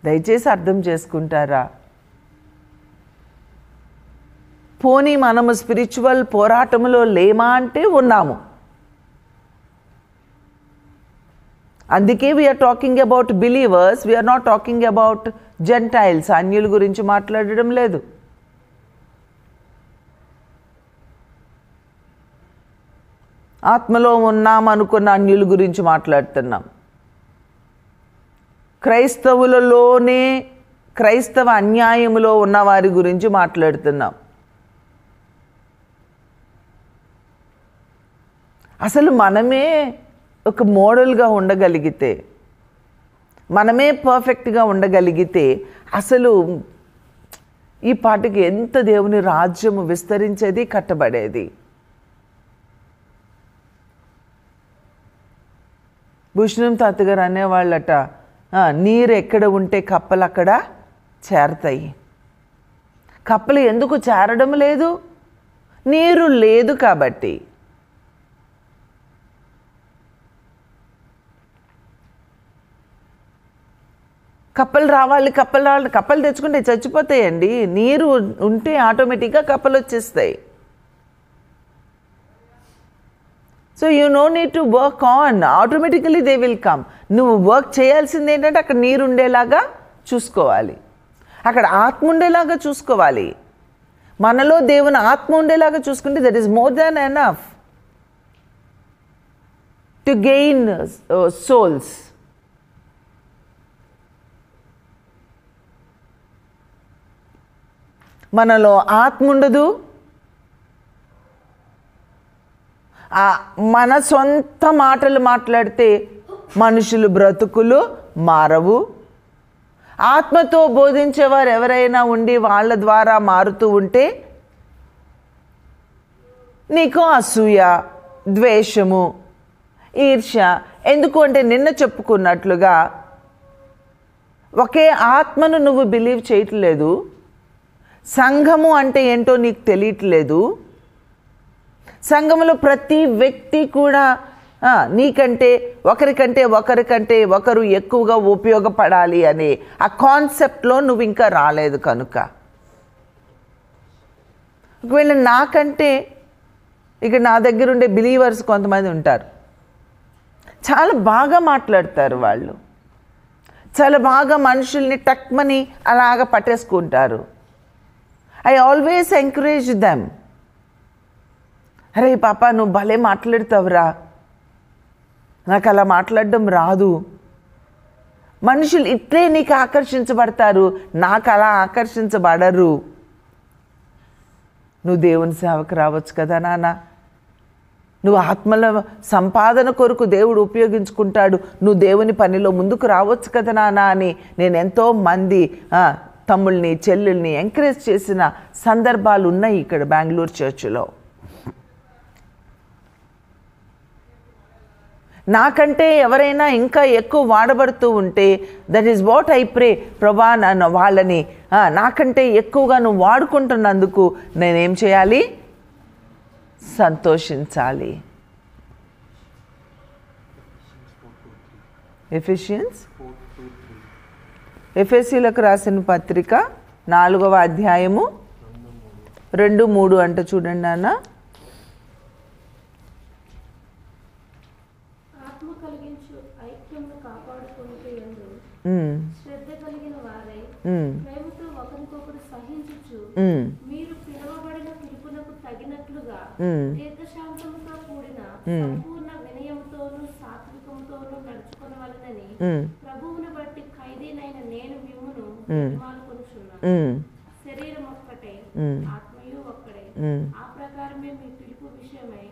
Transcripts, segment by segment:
దయచేసి అర్థం చేసుకుంటారా? పోనీ మనము స్పిరిచువల్ పోరాటంలో లేమా అంటే ఉన్నాము. అందుకే we're talking about believers, we're not talking about gentiles. అన్యుల గురించి మాట్లాడడం లేదు. ఆత్మలో ఉన్నామనుకున్న అన్యుల గురించి మాట్లాడుతున్నాం. క్రైస్తవులలోనే క్రైస్తవ అన్యాయములో ఉన్న వారి గురించి మాట్లాడుతున్నాం. అసలు మనమే ఒక మోడల్గా ఉండగలిగితే, మనమే పర్ఫెక్ట్గా ఉండగలిగితే అసలు ఈ పాటికి ఎంత దేవుని రాజ్యము విస్తరించేది, కట్టబడేది. భూషణం తాతగారు అనేవాళ్ళట, నీరు ఎక్కడ ఉంటే కప్పలు అక్కడ చేరతాయి. కప్పలు ఎందుకు చేరడం లేదు? నీరు లేదు కాబట్టి. కప్పలు రావాలి, కప్పలు తెచ్చుకుంటే చచ్చిపోతాయండి. నీరు ఉంటే ఆటోమేటిక్గా కప్పలు వచ్చేస్తాయి. So you know need to work on, automatically they will come. నువ్వు వర్క్ చేయాల్సింది ఏంటంటే అక్కడ నీరు ఉండేలాగా చూసుకోవాలి, అక్కడ ఆత్మ ఉండేలాగా చూసుకోవాలి. మనలో దేవుని ఆత్మ ఉండేలాగా చూసుకుంటే that is more than enough to gain souls. మనలో ఆత్మ ఉండదు, మన సొంత మాటలు మాట్లాడితే మనుషులు బ్రతుకులు మారవు. ఆత్మతో బోధించేవారు ఎవరైనా ఉండి వాళ్ళ ద్వారా మారుతూ ఉంటే నీకు అసూయ, ద్వేషము, ఈర్ష్య. ఎందుకు అంటే నిన్న చెప్పుకున్నట్లుగా ఒకే ఆత్మను నువ్వు బిలీవ్ చేయట్లేదు. సంఘము అంటే ఏంటో నీకు తెలియట్లేదు. సంఘములో ప్రతి వ్యక్తి కూడా నీకంటే ఒకరికంటే ఒకరు ఎక్కువగా ఉపయోగపడాలి అనే ఆ కాన్సెప్ట్లో నువ్వు ఇంకా రాలేదు. కనుక ఒకవేళ నాకంటే ఇక నా దగ్గర ఉండే బిలీవర్స్ కొంతమంది ఉంటారు, చాలా బాగా మాట్లాడతారు. వాళ్ళు చాలా బాగా మనుషుల్ని టక్మని అలాగ పట్టేసుకుంటారు. I always encourage them. అరే పాప, నువ్వు భలే మాట్లాడుతావురా, నాకు అలా మాట్లాడడం రాదు. మనుషులు ఇట్లే నీకు ఆకర్షించబడతారు, నాకు అలా ఆకర్షించబడరు. నువ్వు దేవుని సేవకు రావచ్చు కదా నాన్న, నువ్వు ఆత్మల సంపాదన కొరకు దేవుడు ఉపయోగించుకుంటాడు, నువ్వు దేవుని పనిలో ముందుకు రావచ్చు కదా నాన్న అని నేను ఎంతో మంది తమ్ముళ్ళని చెల్లెల్ని ఎంకరేజ్ చేసిన సందర్భాలు ఉన్నాయి ఇక్కడ బెంగళూరు చర్చిలో. నాకంటే ఎవరైనా ఇంకా ఎక్కువ వాడబడుతూ ఉంటే that is what I pray. ప్రభా, నన్ను వాళ్ళని నాకంటే ఎక్కువగా నువ్వు వాడుకుంటున్నందుకు నేనేం చేయాలి? సంతోషించాలి. ఎఫెసీలకు రాసిన పత్రిక 4వ అధ్యాయము 2-3 అంట చూడండి నాన్న. మీరు పిలువబడిన పిలుపునకు తగినట్లుగా దీర్ఘశాంతముతో కూడిన సంపూర్ణ వినయముతోను సాత్వికముతోను నడుచుకొనవలెనని ప్రభువును బట్టి ఖైదీనైన నేను మిమ్మును మాల్కొనుచున్నాను. శరీరం ఒక్కటే, ఆత్మయు ఒక్కడే. ఆ ప్రకారమే మీ పిలుపు విషయమై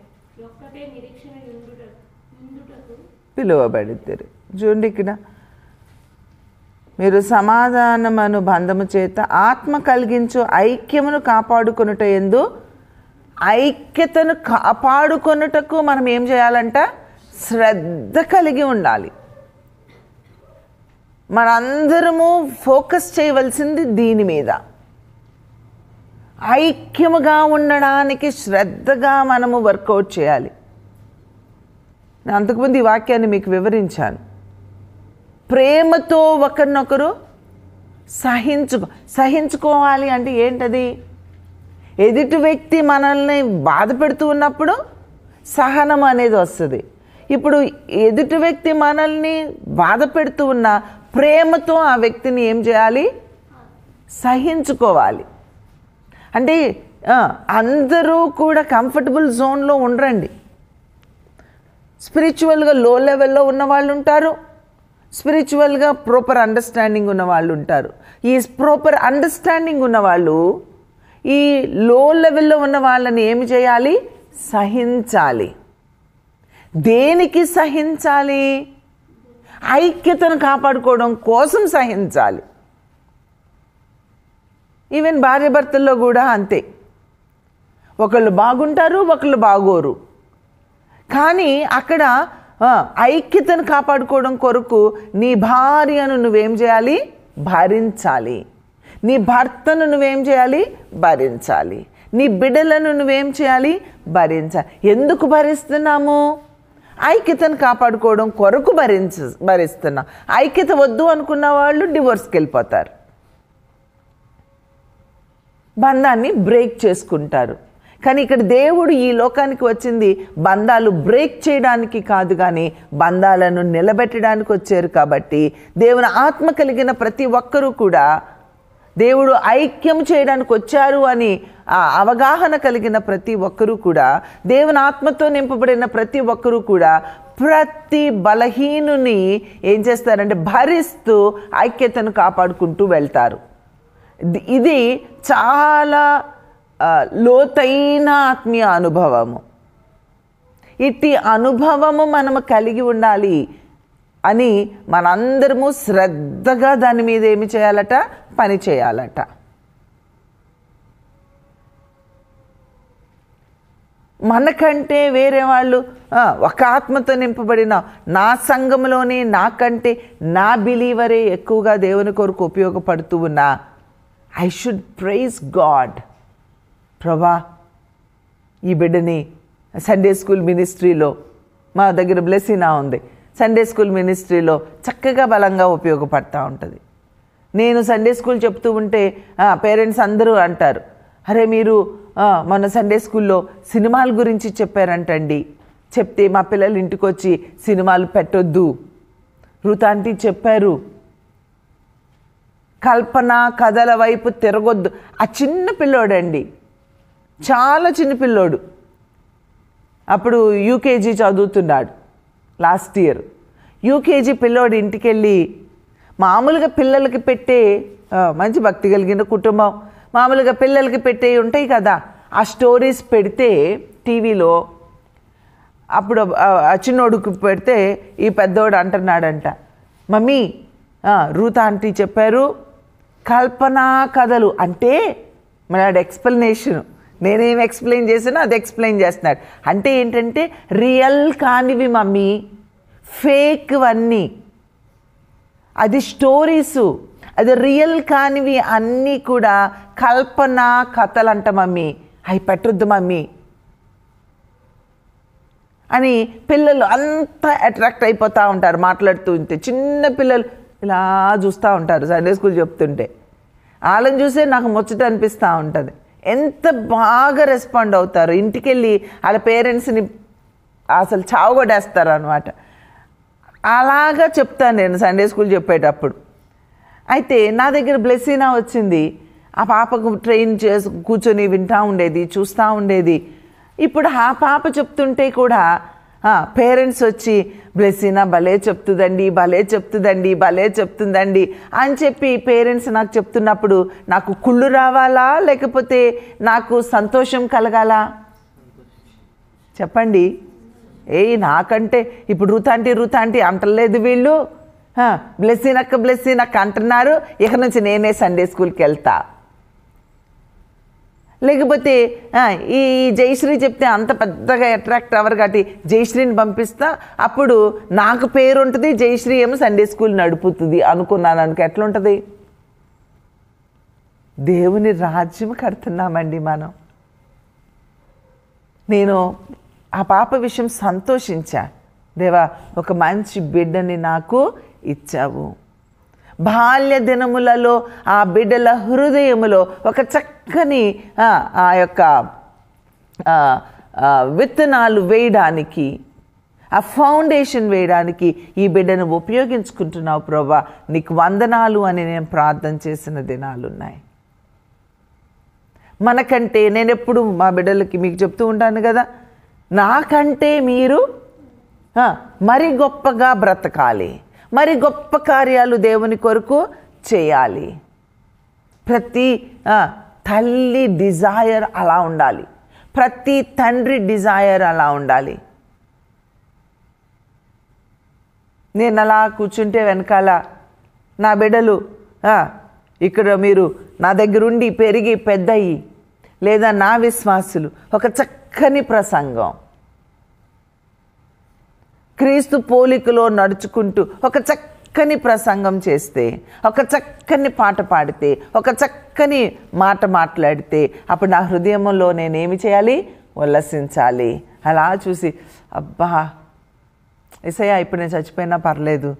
ఒక్కటే నిరీక్షణ యుండుటకు పిలువబడిద్దరు. చూడండి, ఇక్కడ మీరు సమాధానమను బంధము చేత ఆత్మ కలిగించు ఐక్యమును కాపాడుకొనుట యందు, ఐక్యతను కాపాడుకొనుటకు మనం ఏం చేయాలంట? శ్రద్ధ కలిగి ఉండాలి. మనందరము ఫోకస్ చేయవలసింది దీని మీద. ఐక్యముగా ఉండడానికి శ్రద్ధగా మనము వర్కౌట్ చేయాలి. నేను అంతకుముందు ఈ వాక్యాన్ని మీకు వివరించాను. ప్రేమతో ఒకరినొకరు సహించుకోవాలి అంటే ఏంటది? ఎదుటి వ్యక్తి మనల్ని బాధ పెడుతూ ఉన్నప్పుడు సహనం అనేది వస్తుంది. ఇప్పుడు ఎదుటి వ్యక్తి మనల్ని బాధ పెడుతూ ఉన్న ప్రేమతో ఆ వ్యక్తిని ఏం చేయాలి? సహించుకోవాలి. అంటే అందరూ కూడా కంఫర్టబుల్ జోన్లో ఉండరండి. స్పిరిచువల్గా లో లెవెల్లో ఉన్న వాళ్ళు ఉంటారు, స్పిరిచువల్గా ప్రాపర్ అండర్స్టాండింగ్ ఉన్న వాళ్ళు ఉంటారు. ఈ ప్రాపర్ అండర్స్టాండింగ్ ఉన్నవాళ్ళు ఈ లో లెవెల్లో ఉన్న వాళ్ళని ఏమి చేయాలి? సహించాలి. దేనికి సహించాలి? ఐక్యతను కాపాడుకోవడం కోసం సహించాలి. ఈవెన్ భార్యాభర్తల్లో కూడా అంతే. ఒకళ్ళు బాగుంటారు, ఒకళ్ళు బాగోరు. కానీ అక్కడ ఐక్యతను కాపాడుకోవడం కొరకు నీ భార్యను నువ్వేం చేయాలి? భరించాలి. నీ భర్తను నువ్వేం చేయాలి? భరించాలి. నీ బిడ్డలను నువ్వేం చేయాలి? భరించాలి. ఎందుకు భరిస్తున్నాము? ఐక్యతను కాపాడుకోవడం కొరకు భరిస్తున్నాం. ఐక్యత వద్దు అనుకున్న వాళ్ళు డివోర్స్కి వెళ్ళిపోతారు, బంధాన్ని బ్రేక్ చేసుకుంటారు. కానీ ఇక్కడ దేవుడు ఈ లోకానికి వచ్చింది బంధాలు బ్రేక్ చేయడానికి కాదు, కానీ బంధాలను నిలబెట్టడానికి వచ్చారు. కాబట్టి దేవుని ఆత్మ కలిగిన ప్రతి ఒక్కరూ కూడా దేవుడు ఐక్యం చేయడానికి వచ్చారు అని ఆ అవగాహన కలిగిన ప్రతి ఒక్కరూ కూడా, దేవుని ఆత్మతో నింపబడిన ప్రతి ఒక్కరూ కూడా ప్రతి బలహీనుని ఏం చేస్తారంటే భరిస్తూ ఐక్యతను కాపాడుకుంటూ వెళ్తారు. ఇది చాలా లోతైన ఆత్మీయ అనుభవము. ఇట్టి అనుభవము మనము కలిగి ఉండాలి అని మనందరము శ్రద్ధగా దాని మీద ఏమి చేయాలట? పని చేయాలట. మనకంటే వేరే వాళ్ళు ఒక ఆత్మతో నింపబడిన నా సంఘంలోనే నాకంటే నా బిలీవరే ఎక్కువగా దేవుని కొరకు ఉపయోగపడుతూ ఉన్నా ఐ షుడ్ ప్రైజ్ గాడ్. ప్రభా, ఈ బిడ్డని సండే స్కూల్ మినిస్ట్రీలో, మా దగ్గర బ్లెస్సినా ఉంది, సండే స్కూల్ మినిస్ట్రీలో చక్కగా బలంగా ఉపయోగపడుతూ ఉంటుంది. నేను సండే స్కూల్ చెప్తూ ఉంటే పేరెంట్స్ అందరూ అంటారు, అరే మీరు మన సండే స్కూల్లో సినిమాల గురించి చెప్పారంటండి, చెప్తే మా పిల్లలు ఇంటికి వచ్చి సినిమాలు పెట్టొద్దు, రుతాంటి చెప్పారు, కల్పన కథల వైపు తిరగొద్దు. ఆ చిన్న పిల్లోడండి, చాలా చిన్న పిల్లోడు, అప్పుడు యూకేజీ చదువుతున్నాడు, లాస్ట్ ఇయర్. యూకేజీ పిల్లోడు ఇంటికి వెళ్ళి మామూలుగా పిల్లలకి పెట్టే మంచి భక్తి కలిగిన కుటుంబం, మామూలుగా పిల్లలకి పెట్టే ఉంటాయి కదా ఆ స్టోరీస్ పెడితే టీవీలో, అప్పుడు ఆ చిన్నోడుకు పెడితే ఈ పెద్దోడు అంటున్నాడంట, మమ్మీ రూత్ ఆంటీ చెప్పారు కల్పనా కథలు అంటే, మన ఎక్స్ప్లెనేషను, నేనేం ఎక్స్ప్లెయిన్ చేసానో అది ఎక్స్ప్లెయిన్ చేస్తున్నాడు. అంటే ఏంటంటే రియల్ కానివి మమ్మీ, ఫేక్ అన్నీ, అది స్టోరీసు, అది రియల్ కానివి అన్నీ కూడా కల్పన కథలు అంట మమ్మీ, అవి పెట్టొద్దు మమ్మీ అని పిల్లలు అంతా అట్రాక్ట్ అయిపోతూ ఉంటారు. మాట్లాడుతూ ఉంటే చిన్న పిల్లలు ఇలా చూస్తూ ఉంటారు సండే స్కూల్ చెప్తుంటే, వాళ్ళని చూసే నాకు ముచ్చట అనిపిస్తూ ఉంటుంది. ఎంత బాగా రెస్పాండ్ అవుతారు, ఇంటికి వెళ్ళి వాళ్ళ పేరెంట్స్ని అసలు చావగొడేస్తారు అనమాట. అలాగా చెప్తాను నేను సండే స్కూల్ చెప్పేటప్పుడు. అయితే నా దగ్గర బ్లెస్సినా వచ్చింది, ఆ పాపకు ట్రైన్ చేసి కూర్చొని వింటూ ఉండేది, చూస్తూ ఉండేది. ఇప్పుడు ఆ పాప చెప్తుంటే కూడా పేరెంట్స్ వచ్చి బ్లెస్సినా భలే చెప్తుందండి, భలే చెప్తుందండి, భలే చెప్తుందండి అని చెప్పి పేరెంట్స్ నాకు చెప్తున్నప్పుడు నాకు కుళ్ళు రావాలా లేకపోతే నాకు సంతోషం కలగాలా? చెప్పండి. నాకంటే ఇప్పుడు రూత్ ఆంటీ అంటలేదు, వీళ్ళు బ్లెస్సినక్క అంటున్నారు, ఇక నుంచి నేనే సండే స్కూల్కి వెళ్తా. లేకపోతే ఈ జయశ్రీ చెప్తే అంత పెద్దగా అట్రాక్ట్ అవ్వరు కాబట్టి జయశ్రీని పంపిస్తా, అప్పుడు నాకు పేరు ఉంటుంది, జయశ్రీ ఏమో సండే స్కూల్ నడుపుతుంది అనుకున్నాను అనుకో, ఎట్లుంటుంది? దేవుని రాజ్యం కడుతున్నామండి మనం. నేను ఆ పాప విషయం సంతోషించా, దేవా ఒక మంచి బిడ్డని నాకు ఇచ్చావు. బాల్య దినములలో ఆ బిడ్డల హృదయములో ఒక చక్కని ఆ యొక్క విత్తనాలు వేయడానికి, ఆ ఫౌండేషన్ వేయడానికి ఈ బిడ్డను ఉపయోగించుకుంటున్నావు ప్రభా, నీకు వందనాలు అని నేను ప్రార్థన చేసిన దినాలు ఉన్నాయి. మనకంటే నేను ఎప్పుడు మా బిడ్డలకి మీకు చెప్తూ ఉంటాను కదా, నాకంటే మీరు మరి గొప్పగా బ్రతకాలి, మరి గొప్ప కార్యాలు దేవుని కొరకు చేయాలి. ప్రతి తల్లి డిజైర్ అలా ఉండాలి, ప్రతి తండ్రి డిజైర్ అలా ఉండాలి. నేను అలా కూర్చుంటే వెనకాల నా బిడ్డలు ఇక్కడ మీరు నా దగ్గరుండి పెరిగి పెద్దయి, లేదా నా విశ్వాసులు ఒక చక్కని ప్రసంగం, క్రీస్తు పోలికలో నడుచుకుంటూ ఒక చక్కని ప్రసంగం చేస్తే, ఒక చక్కని పాట పాడితే, ఒక చక్కని మాట మాట్లాడితే, అప్పుడు నా హృదయంలో నేనేమి చేయాలి? ఉల్లసించాలి. అలా చూసి అబ్బా యేసయ్యా ఇప్పుడు నేను చచ్చిపోయినా పర్లేదు,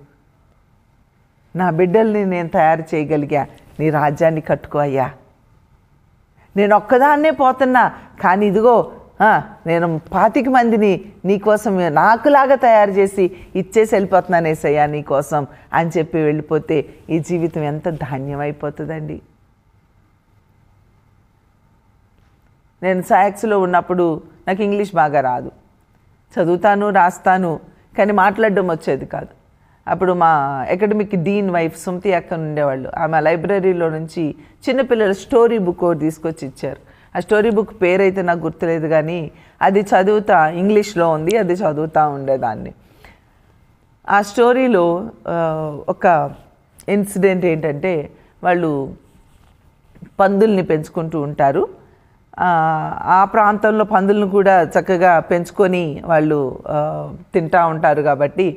నా బిడ్డల్ని నేను తయారు చేయగలిగా, నీ రాజ్యాన్ని కట్టుకో అయ్యా. నేను ఒక్కదాన్నే పోతున్నా, కానీ ఇదిగో నేను 25 మందిని నీకోసం నాకులాగా తయారు చేసి ఇచ్చేసి వెళ్ళిపోతున్నాను యేసయ్యా నీకోసం అని చెప్పి వెళ్ళిపోతే ఈ జీవితం ఎంత ధాన్యమైపోతుందండి. నేను సాయక్స్లో ఉన్నప్పుడు నాకు ఇంగ్లీష్ బాగా రాదు, చదువుతాను రాస్తాను, కానీ మాట్లాడడం వచ్చేది కాదు. అప్పుడు మా అకాడమిక్ డీన్ వైఫ్ సుమతి అక్క ఉండేవాళ్ళు, ఆమె లైబ్రరీలో నుంచి చిన్నపిల్లల స్టోరీ బుక్ ఒకటి తీసుకొచ్చి ఇచ్చారు. ఆ స్టోరీ బుక్ పేరైతే నాకు గుర్తులేదు, కానీ అది చదువుతా, ఇంగ్లీష్లో ఉంది, అది చదువుతూ ఉండేదాన్ని. ఆ స్టోరీలో ఒక ఇన్సిడెంట్ ఏంటంటే, వాళ్ళు పందుల్ని పెంచుకుంటూ ఉంటారు. ఆ ప్రాంతంలో పందులను కూడా చక్కగా పెంచుకొని వాళ్ళు తింటూ ఉంటారు కాబట్టి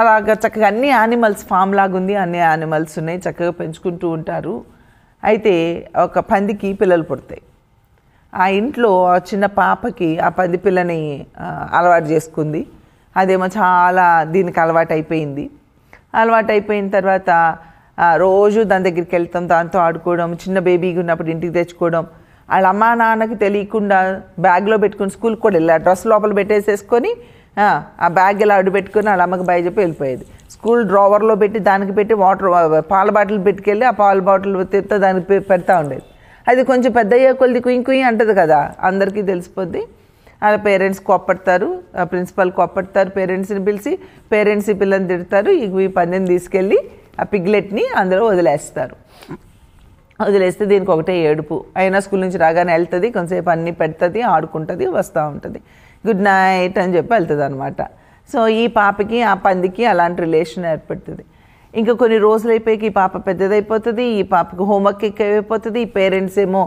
అలాగ చక్కగా అన్ని యానిమల్స్ ఫామ్ లాగుంది, అన్ని యానిమల్స్ ఉన్నాయి, చక్కగా పెంచుకుంటూ ఉంటారు. అయితే ఒక పందికి పిల్లలు పుడతాయి. ఆ ఇంట్లో చిన్న పాపకి ఆ పంది పిల్లని అలవాటు చేసుకుంది. అదేమో చాలా దీనికి అలవాటు అయిపోయింది. అలవాటు అయిపోయిన తర్వాత రోజు దాని దగ్గరికి వెళ్తాం, దాంతో ఆడుకోవడం, చిన్న బేబీగా ఉన్నప్పుడు ఇంటికి తెచ్చుకోవడం, వాళ్ళ అమ్మా నాన్నకి తెలియకుండా బ్యాగ్లో పెట్టుకుని స్కూల్కి కూడా వెళ్ళి ఆ డ్రెస్ లోపల పెట్టేసేసుకొని ఆ బ్యాగ్ ఇలా అడ్డు పెట్టుకొని వాళ్ళ అమ్మకి బయ చెప్పి వెళ్ళిపోయేది. స్కూల్ డ్రావర్లో పెట్టి దానికి పెట్టి పాల బాటిల్ పెట్టుకెళ్ళి ఆ పాల బాటిల్ తిప్పుతా దానికి పెడతా ఉండేది. అది కొంచెం పెద్ద అయ్యే కొద్ది కుయ్యి కుయ్యి అంటది కదా, అందరికీ తెలిసిపోద్ది. అలా పేరెంట్స్ కోప్పడతారు, ప్రిన్సిపల్ కోప్పడతారు, పేరెంట్స్ని పిలిచి పేరెంట్స్ ఈ పిల్లని తిడతారు. ఈ పందిని తీసుకెళ్ళి ఆ పిగ్లెట్ని అందులో వదిలేస్తారు. వదిలేస్తే దీనికి ఒకటే ఏడుపు. అయినా స్కూల్ నుంచి రాగానే వెళ్తుంది, కొంతసేపు అన్నీ పెడుతుంది, ఆడుకుంటుంది, వస్తూ ఉంటుంది, గుడ్ నైట్ అని చెప్పి వెళ్తుంది అనమాట. సో ఈ పాపకి ఆ పందికి అలాంటి రిలేషన్ ఏర్పడుతుంది. ఇంకా కొన్ని రోజులు అయిపోయి ఈ పాప పెద్దదైపోతుంది, ఈ పాపకి హోంవర్క్ ఎక్కువైపోతుంది. ఈ పేరెంట్స్ ఏమో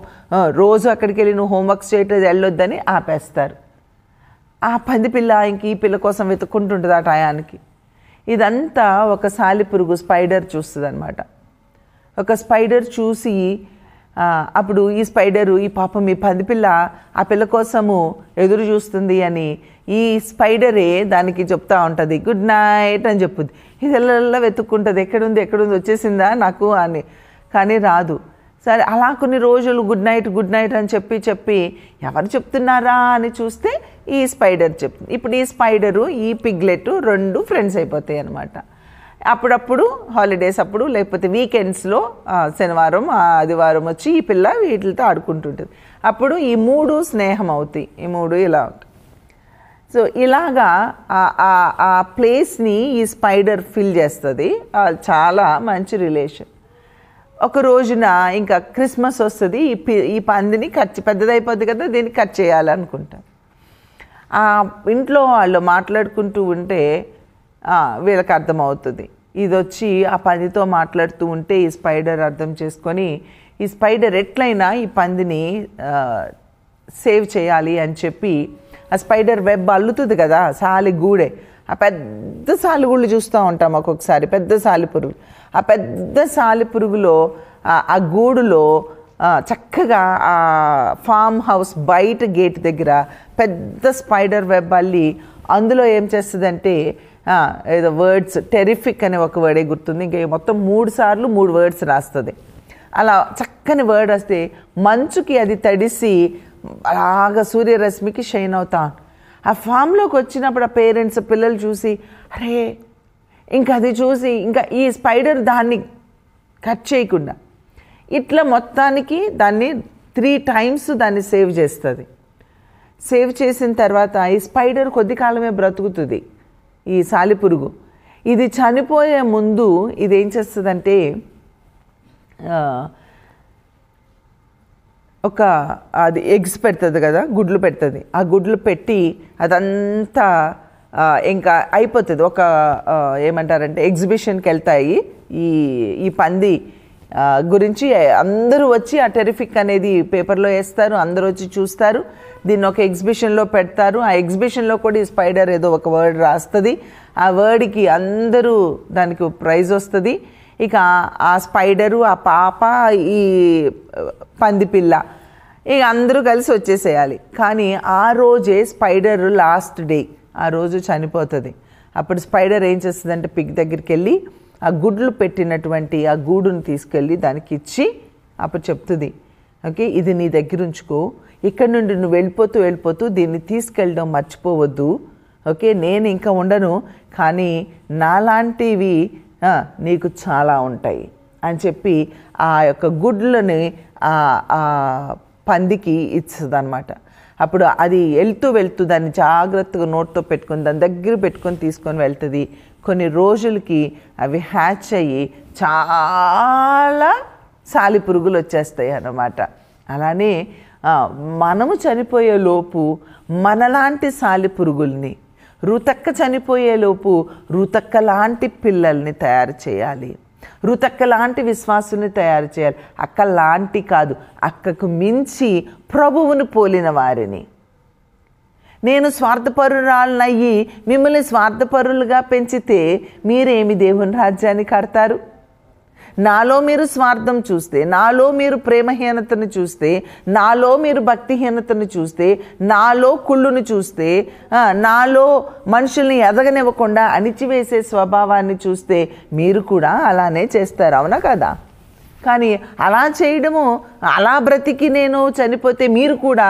రోజు అక్కడికి వెళ్ళి నువ్వు హోంవర్క్స్ చేయటం వెళ్ళొద్దని ఆపేస్తారు. ఆ పంది పిల్ల ఇంక ఈ పిల్ల కోసం వెతుక్కుంటుంటుంది ఆ టయానికి. ఇదంతా ఒక సాలిపురుగు స్పైడర్ చూస్తుంది అనమాట. ఒక స్పైడర్ చూసి అప్పుడు ఈ స్పైడరు ఈ పాపం ఈ పందిపిల్ల ఆ పిల్ల కోసము ఎదురు చూస్తుంది అని ఈ స్పైడరే దానికి చెప్తా ఉంటుంది, గుడ్ నైట్ అని చెప్పుద్ది. ఇది ఎల్ల వెతుక్కుంటుంది, ఎక్కడుంది వచ్చేసిందా నాకు అని, కానీ రాదు. సరే అలా కొన్ని రోజులు గుడ్ నైట్ అని చెప్పి ఎవరు చెప్తున్నారా అని చూస్తే ఈ స్పైడర్ చెప్తుంది. ఇప్పుడు ఈ స్పైడరు ఈ పిగ్లెట్ 2 ఫ్రెండ్స్ అయిపోతాయి అన్నమాట. అప్పుడప్పుడు హాలిడేస్ అప్పుడు లేకపోతే వీకెండ్స్లో శనివారం ఆదివారం వచ్చి ఈ పిల్ల వీటితో ఆడుకుంటుంటుంది. అప్పుడు ఈ 3 స్నేహం అవుతాయి, ఈ 3 ఇలా ఉంటాయి. సో ఇలాగా ఆ ప్లేస్ని ఈ స్పైడర్ ఫిల్ చేస్తుంది. చాలా మంచి రిలేషన్. ఒక రోజున ఇంకా క్రిస్మస్ వస్తుంది, ఈ పందిని పెద్దదైపోద్ది కదా, దీన్ని కట్ చేయాలనుకుంటారు. ఆ ఇంట్లో వాళ్ళు మాట్లాడుకుంటూ ఉంటే వీళ్ళకి అర్థమవుతుంది. ఇది వచ్చి ఆ పందితో మాట్లాడుతూ ఉంటే ఈ స్పైడర్ అర్థం చేసుకొని ఈ స్పైడర్ ఎట్లయినా ఈ పందిని సేవ్ చేయాలి అని చెప్పి ఆ స్పైడర్ వెబ్ అల్లుతుంది కదా, సాలిగూడే. ఆ పెద్ద సాలిగూళ్ళు చూస్తూ ఉంటాం ఒక్కొక్కసారి, పెద్ద సాలిపురుగు. ఆ పెద్ద సాలిపురుగులో ఆ గూడులో చక్కగా ఆ ఫామ్ హౌస్ బయట గేట్ దగ్గర పెద్ద స్పైడర్ వెబ్ అల్లి అందులో ఏం చేస్తుందంటే ఏదో వర్డ్స్ టెరిఫిక్ అనే ఒక వర్డే గుర్తుంది, ఇంకా మొత్తం 3 సార్లు 3 వర్డ్స్ రాస్తుంది. అలా చక్కని వర్డ్ వస్తే మంచుకి అది తడిసి అలాగా సూర్యరశ్మికి షైన్ అవుతాం. ఆ ఫామ్లోకి వచ్చినప్పుడు ఆ పేరెంట్స్ పిల్లలు చూసి అరే ఇంకా అది చూసి ఇంకా ఈ స్పైడర్ దాన్ని కట్ చేయకుండా ఇట్లా మొత్తానికి దాన్ని 3 times దాన్ని సేవ్ చేస్తుంది. సేవ్ చేసిన తర్వాత ఈ స్పైడర్ కొద్ది కాలమే బ్రతుకుతుంది. ఈ సాలిపురుగు ఇది చనిపోయే ముందు ఇది ఏం చేస్తుందంటే ఒక అది ఎగ్స్ పెడుతుంది కదా, గుడ్లు పెడుతుంది. ఆ గుడ్లు పెట్టి అదంతా ఇంకా అయిపోతుంది. ఒక ఏమంటారంటే ఎగ్జిబిషన్కి వెళ్తాయి. ఈ పంది గురించి అందరూ వచ్చి ఆ టెరిఫిక్ అనేది పేపర్లో వేస్తారు, అందరూ వచ్చి చూస్తారు, దీన్ని ఒక ఎగ్జిబిషన్లో పెడతారు. ఆ ఎగ్జిబిషన్లో కూడా ఈ స్పైడర్ ఏదో ఒక వర్డ్ రాస్తుంది. ఆ వర్డ్కి అందరూ దానికి ప్రైజ్ వస్తుంది. ఇక ఆ స్పైడరు, ఆ పాప, ఈ పందిపిల్ల ఇక అందరూ కలిసి వచ్చేసేయాలి. కానీ ఆ రోజే స్పైడర్ లాస్ట్ డే, ఆ రోజు చనిపోతుంది. అప్పుడు స్పైడర్ ఏం చేస్తుందంటే పిగ్ దగ్గరికి వెళ్ళి ఆ గుడ్లు పెట్టినటువంటి ఆ గూడును తీసుకెళ్ళి దానికి ఇచ్చి అప్పుడు చెప్తుంది, ఓకే ఇది నీ దగ్గర ఉంచుకో, ఇక్కడ నుండి నువ్వు వెళ్ళిపోతూ దీన్ని తీసుకెళ్ళడం మర్చిపోవద్దు, ఓకే నేను ఇంకా ఉండను కానీ నాలాంటివి నీకు చాలా ఉంటాయి అని చెప్పి ఆ యొక్క గుడ్లని ఆ పందికి ఇస్తుంది అనమాట. అప్పుడు అది వెళ్తూ దాన్ని జాగ్రత్తగా నోట్తో పెట్టుకొని దాని దగ్గర పెట్టుకొని తీసుకొని వెళ్తుంది. కొన్ని రోజులకి అవి హ్యాచ్ అయ్యి చాలా సాలిపురుగులు వచ్చేస్తాయి అన్నమాట. అలానే మనము చనిపోయే లోపు మనలాంటి సాలిపురుగుల్ని, రుతక్క చనిపోయేలోపు రుతక్క లాంటి పిల్లల్ని తయారు చేయాలి, రుతక్క లాంటి విశ్వాసుని తయారు చేయాలి. అక్క లాంటి కాదు, అక్కకు మించి ప్రభువును పోలిన వారిని. నేను స్వార్థపరురాలనయ్యి మిమ్మల్ని స్వార్థపరులుగా పెంచితే మీరేమి దేవుని రాజ్యాన్ని కడతారు? నాలో మీరు స్వార్థం చూస్తే, నాలో మీరు ప్రేమహీనతను చూస్తే, నాలో మీరు భక్తిహీనతను చూస్తే, నాలో కుళ్ళును చూస్తే, నాలో మనుషుల్ని ఎదగనివ్వకుండా అణిచివేసే స్వభావాన్ని చూస్తే మీరు కూడా అలానే చేస్తారు, అవునా కదా? కానీ అలా చేయడము, అలా బ్రతికి నేను చనిపోతే మీరు కూడా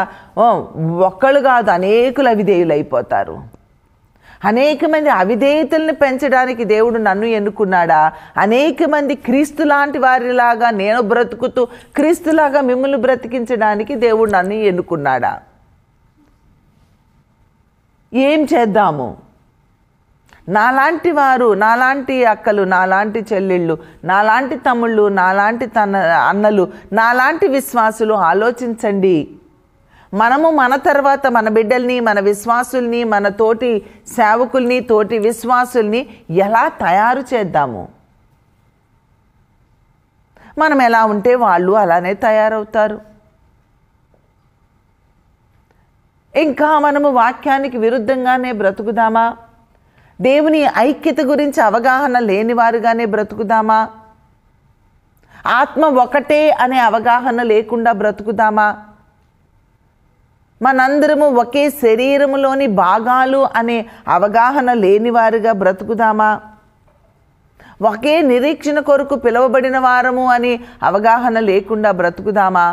ఒక్కళ్ళు కాదు అనేకులు అవిధేయులు అయిపోతారు. అనేక మంది అవిధేయతల్ని పెంచడానికి దేవుడు నన్ను ఎన్నుకున్నాడా? అనేక మంది క్రీస్తు లాంటి వారిలాగా నేను బ్రతుకుతూ క్రీస్తులాగా మిమ్మల్ని బ్రతికించడానికి దేవుడు నన్ను ఎన్నుకున్నాడా? ఏం చేద్దాము? నాలాంటి వారు, నాలాంటి అక్కలు, నాలాంటి చెల్లెళ్ళు, నాలాంటి తమ్ముళ్ళు, నాలాంటి అన్నలు, నాలాంటి విశ్వాసులు ఆలోచించండి. మనము మన తర్వాత మన బిడ్డల్ని, మన విశ్వాసుల్ని, మన తోటి సేవకుల్ని, తోటి విశ్వాసుల్ని ఎలా తయారు చేద్దాము? మనం ఎలా ఉంటే వాళ్ళు అలానే తయారవుతారు. ఇంకా మనము వాక్యానికి విరుద్ధంగానే బ్రతుకుదామా? దేవుని ఐక్యత గురించి అవగాహన లేనివారుగానే బ్రతుకుదామా? ఆత్మ ఒకటే అనే అవగాహన లేకుండా బ్రతుకుదామా? మనందరము ఒకే శరీరములోని భాగాలు అనే అవగాహన లేనివారుగా బ్రతుకుదామా? ఒకే నిరీక్షణ కొరకు పిలువబడిన వారము అని అవగాహన లేకుండా బ్రతుకుదామా?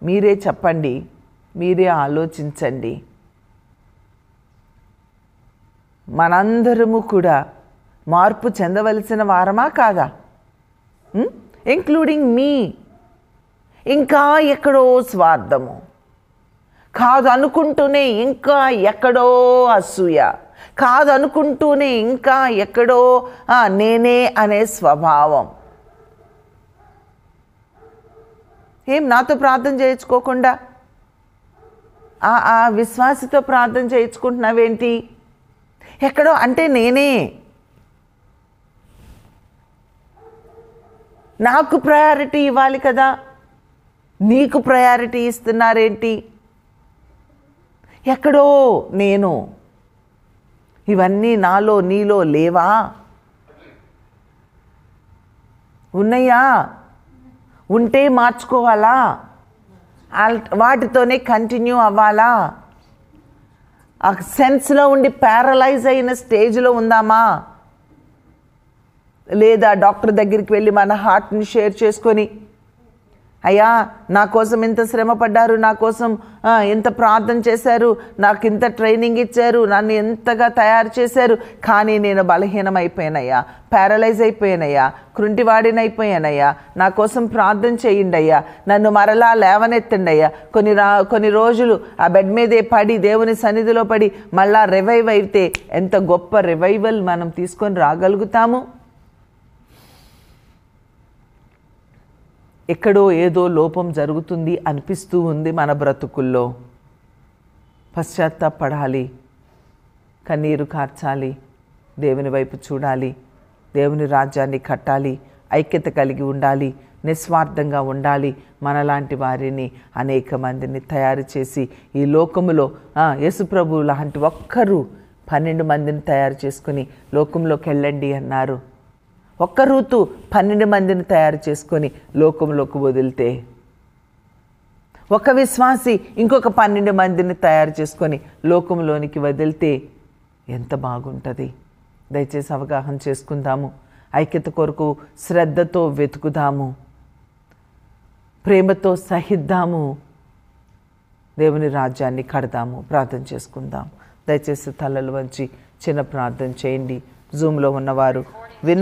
మీరే చెప్పండి, మీరే ఆలోచించండి. మనందరము కూడా మార్పు చెందవలసిన వారమా కాదా? ఇంక్లూడింగ్ మీ. ఇంకా ఎక్కడో స్వార్థము, కాదు అనుకుంటూనే ఇంకా ఎక్కడో అసూయ, కాదు అనుకుంటూనే ఇంకా ఎక్కడో నేనే అనే స్వభావం. ఏం నాతో ప్రార్థన చేయించుకోకుండా ఆ విశ్వాసతో ప్రార్థన చేయించుకుంటున్నావేంటి? ఎక్కడో అంటే నేనే, నాకు ప్రయారిటీ ఇవ్వాలి కదా, నీకు ప్రయారిటీ ఇస్తున్నారేంటి? ఎక్కడో నేను. ఇవన్నీ నాలో నీలో లేవా? ఉన్నాయా? ఉంటే మార్చుకోవాలా? వాటితోనే కంటిన్యూ అవ్వాలా? ఆ సెన్స్లో ఉండి ప్యారలైజ్ అయిన స్టేజ్లో ఉందామా, లేదా డాక్టర్ దగ్గరికి వెళ్ళి మన హార్ట్ని షేర్ చేసుకొని, అయ్యా నా కోసం ఇంత శ్రమ పడ్డారు, నా కోసం ఎంత ప్రార్థన చేశారు, నాకు ఇంత ట్రైనింగ్ ఇచ్చారు, నన్ను ఎంతగా తయారు చేశారు, కానీ నేను బలహీనమైపోయానయ్యా, ప్యారలైజ్ అయిపోయానయ్యా, కృంటివాడినైపోయానయ్యా, నా కోసం ప్రార్థన చేయండి అయ్యా, నన్ను మరలా లేవనెత్తండి అయ్యా. కొన్ని రోజులు ఆ బెడ్ మీదే పడి దేవుని సన్నిధిలో పడి మళ్ళా రివైవ్ అయితే ఎంత గొప్ప రివైవల్ మనం తీసుకొని రాగలుగుతాము. ఎక్కడో ఏదో లోపం జరుగుతుంది అనిపిస్తూ ఉంది మన బ్రతుకుల్లో. పశ్చాత్తాపడాలి, కన్నీరు కార్చాలి, దేవుని వైపు చూడాలి, దేవుని రాజ్యాన్ని కట్టాలి, ఐక్యత కలిగి ఉండాలి, నిస్వార్థంగా ఉండాలి. మనలాంటి వారిని అనేక మందిని తయారు చేసి ఈ లోకములో యేసుప్రభు లాంటి ఒక్కరు 12 మందిని తయారు చేసుకుని లోకంలోకి వెళ్ళండి అన్నారు. ఒక్క రూతు 12 మందిని తయారు చేసుకొని లోకంలోకి వదిలితే, ఒక విశ్వాసి ఇంకొక 12 మందిని తయారు చేసుకొని లోకంలోనికి వదిలితే ఎంత బాగుంటుంది. దయచేసి అవగాహన చేసుకుందాము. ఐక్యత కొరకు శ్రద్ధతో వెతుకుదాము, ప్రేమతో సహిద్దాము, దేవుని రాజ్యాన్ని కడదాము. ప్రార్థన చేసుకుందాం. దయచేసి తలలు వంచి చిన్న ప్రార్థన చేయండి. జూమ్లో ఉన్నవారు